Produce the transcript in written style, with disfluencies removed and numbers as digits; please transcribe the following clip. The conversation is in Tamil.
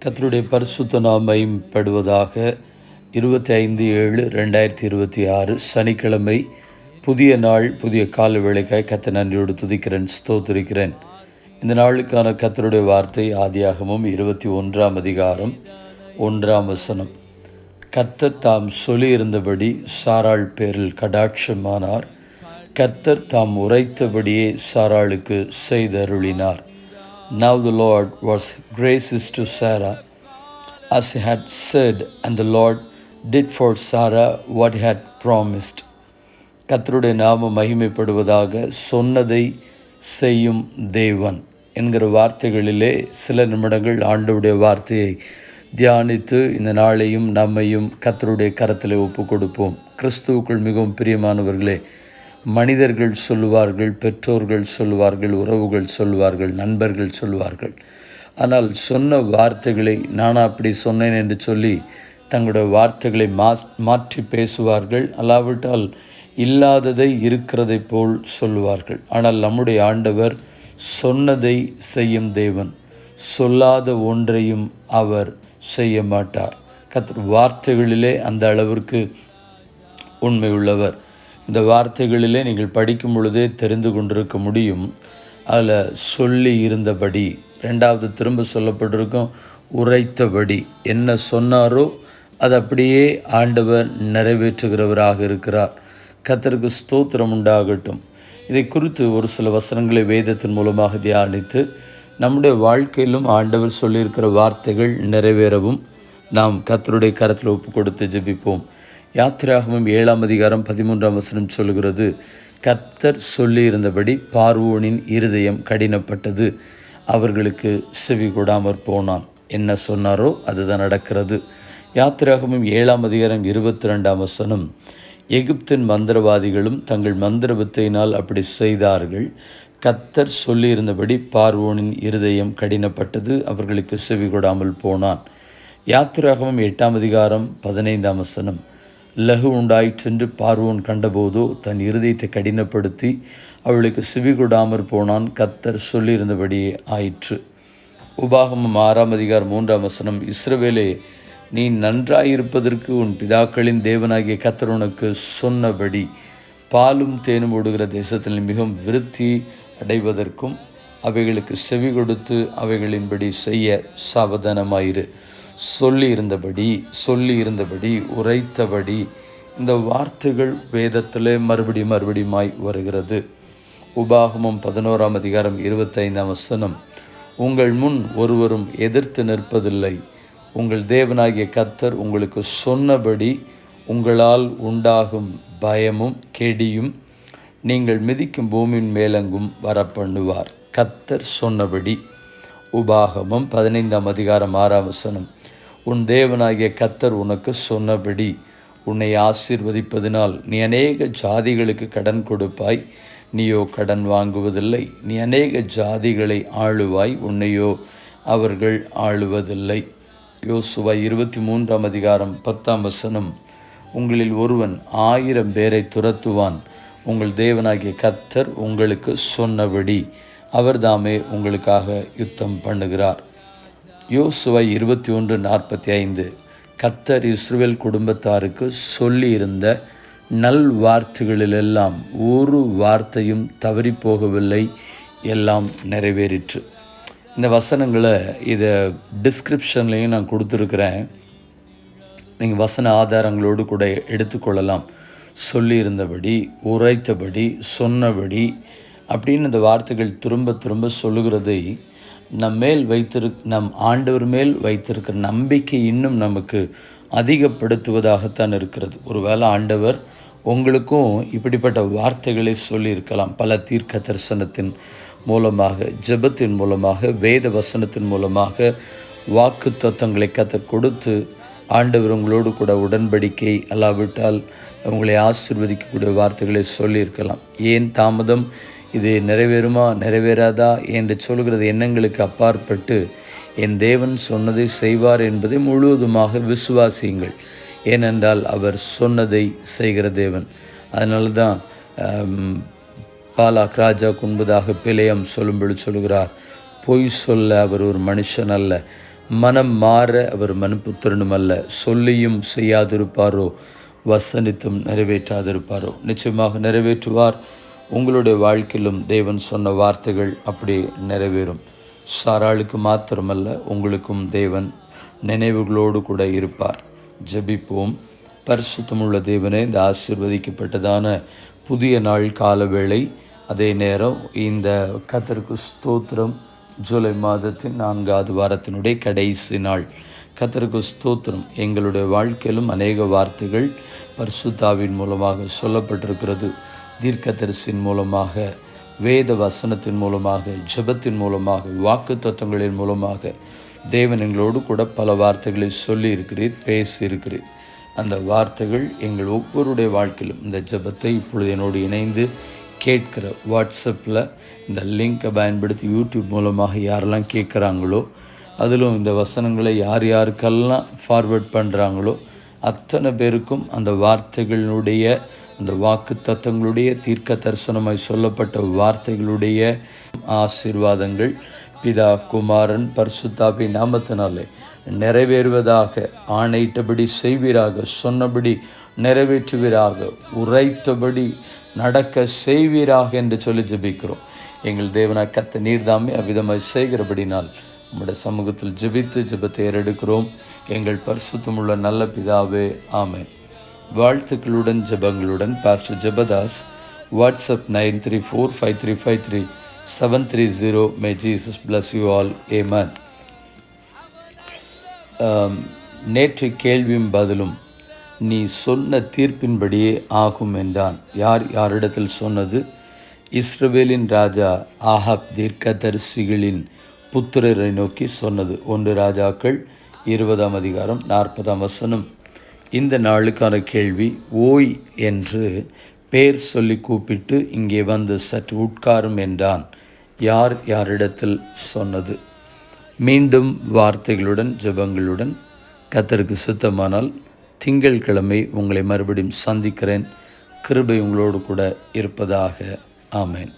கர்த்தருடைய பரிசுத்த நாமம் மகிமைப்படுவதாக. 25/7/2026 சனிக்கிழமை, புதிய நாள், புதிய கால வேளைக்காய் கர்த்தர் நன்றியோடு துதிக்கிறேன், ஸ்தோத்திரிக்கிறேன். இந்த நாளுக்கான கர்த்தருடைய வார்த்தை ஆதியாகமம் 21 அதிகாரம் 1 கர்த்தர் தாம் சொல்லியிருந்தபடி சாராள் பேரில் கடாட்சமானார். கர்த்தர் தாம் உரைத்தபடியே சாராளுக்கு செய்தருளினார். Now the Lord was gracious to Sarah, as he had said, and the Lord did for Sarah what he had promised. கர்த்தருடைய நாமம் மகிமைப்படுவதாக. சொன்னதை செய்யும் தேவன் என்கிற வார்த்தைகளிலே சில நிமிடங்கள் ஆண்டவருடைய வார்த்தையை தியானித்து இந்த நாளையும் நம்மையும் கர்த்தருடைய கரத்தில் ஒப்பு கொடுப்போம். கிறிஸ்துவுக்குள் மிகவும் பிரியமானவர்களே, மனிதர்கள் சொல்லுவார்கள், பெற்றோர்கள் சொல்லுவார்கள், உறவுகள் சொல்லுவார்கள், நண்பர்கள் சொல்லுவார்கள். ஆனால் சொன்ன வார்த்தைகளை நான் அப்படி சொன்னேன் என்று சொல்லி தங்களுடைய வார்த்தைகளை மாற்றி பேசுவார்கள். அல்லாவிட்டால் இல்லாததை இருக்கிறதை போல் சொல்லுவார்கள். ஆனால் நம்முடைய ஆண்டவர் சொன்னதை செய்யும் தேவன். சொல்லாத ஒன்றையும் அவர் செய்ய மாட்டார். கர்த்தர் வார்த்தைகளிலே அந்த அளவிற்கு உண்மை உள்ளவர். இந்த வார்த்தைகளிலே நீங்கள் படிக்கும் பொழுதே தெரிந்து கொண்டிருக்க முடியும். அதில் சொல்லி இருந்தபடி, ரெண்டாவது திரும்ப சொல்லப்பட்டிருக்கும் உரைத்தபடி. என்ன சொன்னாரோ அது அப்படியே ஆண்டவர் நிறைவேற்றுகிறவராக இருக்கிறார். கர்த்தருக்கு ஸ்தோத்திரம் உண்டாகட்டும். இதை குறித்து ஒரு சில வசனங்களை வேதத்தின் மூலமாக தியானித்து நம்முடைய வாழ்க்கையிலும் ஆண்டவர் சொல்லியிருக்கிற வார்த்தைகள் நிறைவேறவும் நாம் கர்த்தருடைய கரத்தில் ஒப்பு கொடுத்து ஜெபிப்போம். யாத்திராகமம் 7 அதிகாரம் 13 சொல்லுகிறது, கர்த்தர் சொல்லியிருந்தபடி பார்வோனின் இருதயம் கடினப்பட்டது, அவர்களுக்கு செவி கொடாமற் போனான். என்ன சொன்னாரோ அதுதான் நடக்கிறது. யாத்திராகமம் 7 அதிகாரம் 22 எகிப்தின் மந்திரவாதிகளும் தங்கள் மந்திர வித்தையினால் அப்படி செய்தார்கள். கர்த்தர் சொல்லியிருந்தபடி பார்வோனின் இருதயம் கடினப்பட்டது, அவர்களுக்கு செவி கொடாமல் போனான். யாத்திராகமம் 8 அதிகாரம் 15 லகு உண்டாயிற்றென்று பார்வோன் கண்டபோதோ தன் இருதயத்தை கடினப்படுத்தி அவளுக்கு செவி கொடாமற் போனான். கர்த்தர் சொல்லியிருந்தபடியே ஆயிற்று. உபாகமம் 6 அதிகாரம் 3 இஸ்ரவேலே, நீ நன்றாயிருப்பதற்கு உன் பிதாக்களின் தேவனாகிய கர்த்தர் உனக்கு சொன்னபடி பாலும் தேனும் ஓடுகிற தேசத்தில் மிகவும் விருத்தி அடைவதற்கும் அவைகளுக்கு செவி கொடுத்து அவைகளின்படி செய்ய சாவதானமாயிரு. சொல்லியிருந்தபடி உரைத்தபடி. இந்த வார்த்தைகள் வேதத்திலே மறுபடியுமாய் வருகிறது. உபாகமம் 11 அதிகாரம் 25 உங்கள் முன் ஒருவரும் எதிர்த்து நிற்பதில்லை. உங்கள் தேவனாகிய கர்த்தர் உங்களுக்கு சொன்னபடி உங்களால் உண்டாகும் பயமும் கெடியும் நீங்கள் மிதிக்கும் பூமியின் மேலெங்கும் வரப்பண்ணுவார். கர்த்தர் சொன்னபடி. உபாகமம் 15 அதிகாரம் 6 உன் தேவனாகிய கர்த்தர் உனக்கு சொன்னபடி உன்னை ஆசீர்வதிப்பதினால் நீ அநேக ஜாதிகளுக்கு கடன் கொடுப்பாய், நீயோ கடன் வாங்குவதில்லை. நீ அநேக ஜாதிகளை ஆளுவாய், உன்னையோ அவர்கள் ஆளுவதில்லை. யோசுவா 23 அதிகாரம் 10 உங்களில் ஒருவன் 1000 பேரை துரத்துவான். உங்கள் தேவனாகிய கர்த்தர் உங்களுக்கு சொன்னபடி அவர்தாமே உங்களுக்காக யுத்தம் பண்ணுகிறார். யோசுவா 21:45 கர்த்தர் இஸ்ரவேல் குடும்பத்தாருக்கு சொல்லியிருந்த நல் வார்த்தைகளிலெல்லாம் ஒரு வார்த்தையும் தவறி போகவில்லை, எல்லாம் நிறைவேறிற்று. இந்த வசனங்களை இதை டிஸ்கிரிப்ஷன்லேயும் நான் கொடுத்துருக்குறேன். நீங்கள் வசன ஆதாரங்களோடு கூட எடுத்துக்கொள்ளலாம். சொல்லியிருந்தபடி, உரைத்தபடி, சொன்னபடி அப்படின்னு இந்த வார்த்தைகள் திரும்ப திரும்ப சொல்லுகிறதை நம் ஆண்டவர் மேல் வைத்திருக்கிற நம்பிக்கை இன்னும் நமக்கு அதிகப்படுத்துவதாகத்தான் இருக்கிறது. ஒருவேளை ஆண்டவர் உங்களுக்கும் இப்படிப்பட்ட வார்த்தைகளை சொல்லியிருக்கலாம். பல தீர்க்க தரிசனத்தின் மூலமாக, ஜெபத்தின் மூலமாக, வேத வசனத்தின் மூலமாக வாக்கு தத்தங்களை கர்த்தர் கொடுத்து ஆண்டவர் உங்களோடு கூட உடன்படிக்கை அல்லாவிட்டால் உங்களை ஆசீர்வதிக்கக்கூடிய வார்த்தைகளை சொல்லியிருக்கலாம். ஏன் தாமதம்? இது நிறைவேறுமா நிறைவேறாதா என்று சொல்கிறது எண்ணங்களுக்கு அப்பாற்பட்டு என் தேவன் சொன்னதை செய்வார் என்பதை முழுவதுமாக விசுவாசியுங்கள். ஏனென்றால் அவர் சொன்னதை செய்கிற தேவன். அதனால தான் பாலாக் ராஜாவுக்கு முன்பதாக பிலேயாம் சொல்லும்படி சொல்கிறார், பொய் சொல்ல அவர் ஒரு மனுஷன் அல்ல, மனம் மாற அவர் மனுபுத்திரனும் அல்ல. சொல்லியும் செய்யாதிருப்பாரோ, வசனித்தும் நிறைவேற்றாதிருப்பாரோ. நிச்சயமாக நிறைவேற்றுவார். உங்களுடைய வாழ்க்கையிலும் தேவன் சொன்ன வார்த்தைகள் அப்படி நிறைவேறும். சாராளுக்கு மாத்திரமல்ல, உங்களுக்கும் தேவன் நினைவுகளோடு கூட இருப்பார். ஜெபிப்போம். பரிசுத்தமுள்ள தேவனே, இந்த ஆசீர்வதிக்கப்பட்டதான புதிய நாள் காலவேளை, அதே நேரம் இந்த கர்த்தருக்கு ஸ்தோத்திரம். ஜூலை மாதத்தின் 4வது வாரத்தினுடைய கடைசி நாள். கர்த்தருக்கு ஸ்தோத்திரம். எங்களுடைய வாழ்க்கையிலும் அநேக வார்த்தைகள் பரிசுத்தாவின் மூலமாக சொல்லப்பட்டிருக்கிறது. தீர்க்கதரிசியின் மூலமாக, வேத வசனத்தின் மூலமாக, ஜெபத்தின் மூலமாக, வாக்கு தத்துவங்களின் மூலமாக தேவன் எங்களோடு கூட பல வார்த்தைகளை சொல்லி இருக்கிறீர், பேசி இருக்கிறீர். அந்த வார்த்தைகள் எங்கள் ஒவ்வொருடைய வாழ்க்கையிலும் இந்த ஜெபத்தை இப்பொழுது என்னோடு இணைந்து கேட்கிற வாட்ஸ்அப்பில் இந்த லிங்கை பயன்படுத்தி யூடியூப் மூலமாக யாரெல்லாம் கேட்குறாங்களோ, அதிலும் இந்த வசனங்களை யார் யாருக்கெல்லாம் ஃபார்வேர்ட் பண்ணுறாங்களோ அத்தனை பேருக்கும் அந்த வார்த்தைகளுடைய, அந்த வாக்கு தத்தங்களுடைய, தீர்க்க தரிசனமாய் சொல்லப்பட்ட வார்த்தைகளுடைய ஆசீர்வாதங்கள் பிதா, குமாரன், பரிசுத்தாவி நாமத்தினாலே நிறைவேறுவதாக. ஆணையிட்டபடி செய்வீராக, சொன்னபடி நிறைவேற்றுவீராக, உரைத்தபடி நடக்க செய்வீராக என்று சொல்லி ஜெபிக்கிறோம். எங்கள் தேவனாய் கர்த்தர் நீர்தாமே அவ்விதமாய் செய்கிறபடினால் நம்முடைய சமூகத்தில் ஜெபித்து ஜெபத்தை ஏறெடுக்கிறோம். எங்கள் பரிசுத்தமுள்ள நல்ல பிதாவே, ஆமென். வாழ்த்துக்களுடன் ஜெபங்களுடன் pastor Jebadas. WhatsApp 9345353730. May Jesus bless you all. Amen. நேற்று கேள்வியும் பதிலும் நீ சொன்ன தீர்ப்பின்படியே ஆகும் என்றான். யாரிடத்தில் சொன்னது? இஸ்ரவேலின் ராஜா ஆகாப் தீர்க்கதரிசிகளின் புத்திரரை நோக்கி சொன்னது. 1 ராஜாக்கள் 20ஆம் அதிகாரம் 40ஆம் வசனம். இந்த நாளுக்கான கேள்வி, ஓய் என்று பேர் சொல்லி கூப்பிட்டு இங்கே வந்து சற்று உட்காரும் என்றான். யாரிடத்தில் சொன்னது? மீண்டும் வார்த்தைகளுடன் ஜெபங்களுடன் கர்த்தருக்கு சித்தமானால் திங்கட்கிழமை உங்களை மறுபடியும் சந்திக்கிறேன். கிருபை உங்களோடு கூட இருப்பதாக. ஆமென்.